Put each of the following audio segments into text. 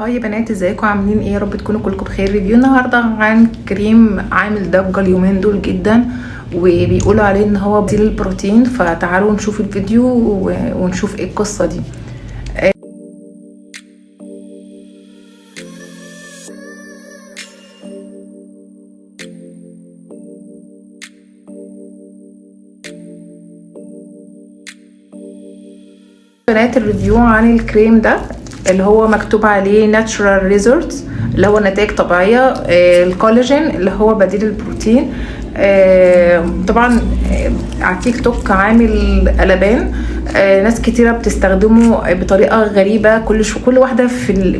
هاي يا بنات، ازيكم عاملين ايه؟ يا رب تكونوا كلكم بخير. ريفيو النهارده عن كريم عامل ضجه اليومين دول جدا، وبيقولوا عليه ان هو بديل البروتين. فتعالوا نشوف الفيديو ونشوف ايه القصه دي. بنات، الريفيو عن الكريم ده اللي هو مكتوب عليه natural results اللي هو نتائج طبيعية. الكولاجين اللي هو بديل البروتين. طبعا على تيك توك عامل قلبان. ناس كتيرة بتستخدمه بطريقة غريبة. كل واحدة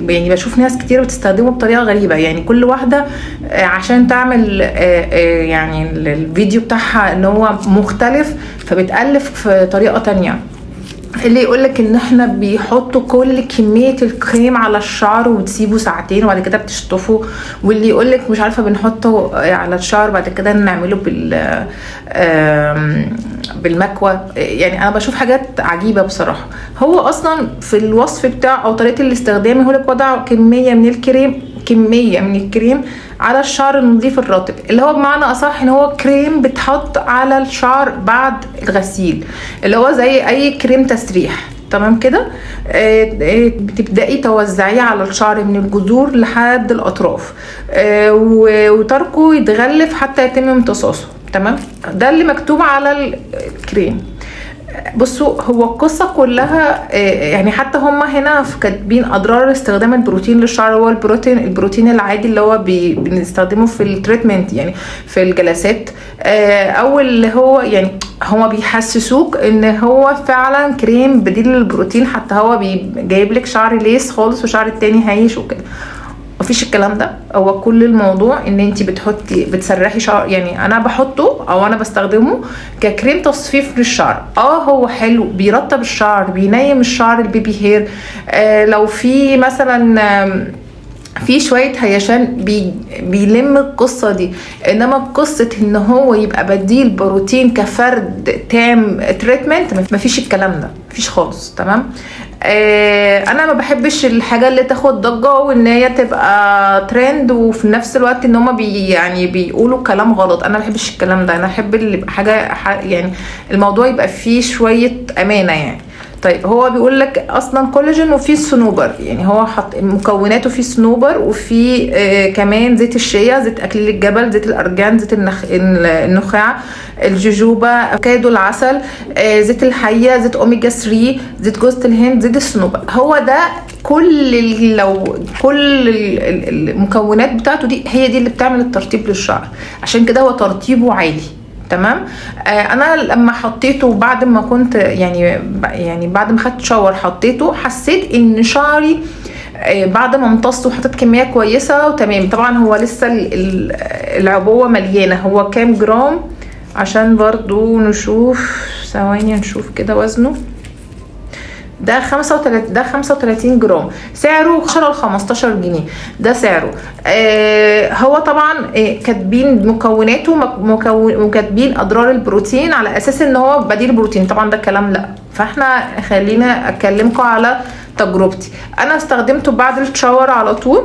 يعني بشوف ناس كتيرة بتستخدمه بطريقة غريبة، يعني كل واحدة عشان تعمل يعني الفيديو بتاعها ان هو مختلف، فبتألف طريقة تانية. اللي يقولك ان احنا بيحطوا كل كمية الكريم على الشعر وتسيبه ساعتين وبعد كده بتشطفه، واللي يقولك مش عارفة بنحطه على الشعر بعد كده نعمله بالمكوى. يعني انا بشوف حاجات عجيبة بصراحة. هو اصلا في الوصف بتاعه او طريقة الاستخدام يقولك وضع كمية من الكريم على الشعر النظيف الرطب، اللي هو بمعنى اصح ان هو كريم بتحط على الشعر بعد الغسيل، اللي هو زي اي كريم تسريح. تمام كده. بتبدأي توزعيه على الشعر من الجذور لحد الاطراف، وتركه يتغلف حتى يتم امتصاصه. تمام، ده اللي مكتوب على الكريم. بصوا، هو القصة كلها يعني حتى هم هنا كاتبين اضرار استخدام البروتين للشعر. هو البروتين العادي اللي هو بنستخدمه في التريتمنت، يعني في الجلسات، او اللي هو يعني هما بيحسسوك ان هو فعلا كريم بديل للبروتين. حتى هو جايب لك شعر ليس خالص وشعر التاني هايش وكده. مفيش الكلام ده. هو كل الموضوع ان انت بتسرحي شعر. يعني انا بحطه او انا بستخدمه ككريم تصفيف للشعر. هو حلو، بيرطب الشعر، بينيم الشعر البيبي هير. لو في مثلا في شوية هيشان بيلم القصة دي. انما قصة ان هو يبقى بديل بروتين كفرد تام تريتمنت، مفيش الكلام ده، مفيش خالص. تمام. انا ما بحبش الحاجة اللي تاخد ضجة وان هي تبقى ترند وفي نفس الوقت ان هما يعني بيقولوا كلام غلط. انا ما بحبش الكلام ده. انا احب اللي يبقى حاجة يعني الموضوع يبقى فيه شوية امانة يعني. طيب، هو بيقول لك اصلا كولاجين وفيه صنوبر، يعني هو حط مكوناته فيه صنوبر وفي كمان زيت الشيا، زيت اكليل الجبل، زيت الارجان، زيت النخاع، الجوجوبا، افوكادو، العسل، زيت الحيه، زيت اوميجا 3، زيت جوز الهند، زيت الصنوبر. هو ده كل المكونات بتاعته دي هي دي اللي بتعمل الترطيب للشعر. عشان كده هو ترطيبه عالي. تمام. انا لما حطيته بعد ما كنت يعني بعد ما خدت شاور حطيته، حسيت ان شعري بعد ما امتصته وحطيت كميه كويسه وتمام. طبعا هو لسه العبوه مليانه. هو كام جرام عشان برضو نشوف؟ ثواني نشوف كده وزنه. ده 35 جرام. سعره 10 ل 15 جنيه. ده سعره. هو طبعا كاتبين مكوناته وكاتبين اضرار البروتين على اساس ان هو بديل بروتين. طبعا ده كلام لا. فاحنا خلينا اكلمكم على تجربتي. انا استخدمته بعد الشاور على طول.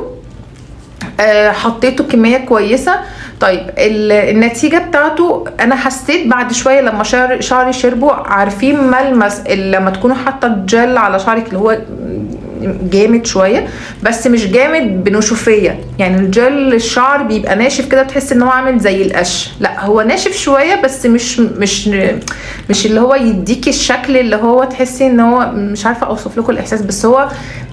حطيته كميه كويسه. طيب، النتيجه بتاعته انا حسيت بعد شويه لما شعري شربه. عارفين ملمس لما تكونوا حاطه الجل على شعرك اللي هو جامد شويه بس مش جامد بنشوفيه؟ يعني الجل الشعر بيبقى ناشف كده، بتحس ان هو عامل زي القش. لا، هو ناشف شويه بس مش اللي هو يديكي الشكل اللي هو تحسي ان هو، مش عارفه اوصف لكم الاحساس، بس هو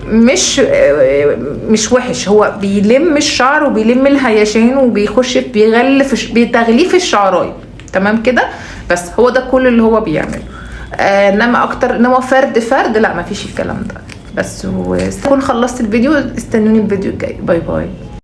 مش وحش. هو بيلم الشعر وبيلم الهيشان وبيخش بتغليف الشعرايه. تمام كده. بس هو ده كل اللي هو بيعمله. انما فرد لا، مفيش الكلام ده. بس اكون خلصت الفيديو. استنوني الفيديو الجاي. باي باي.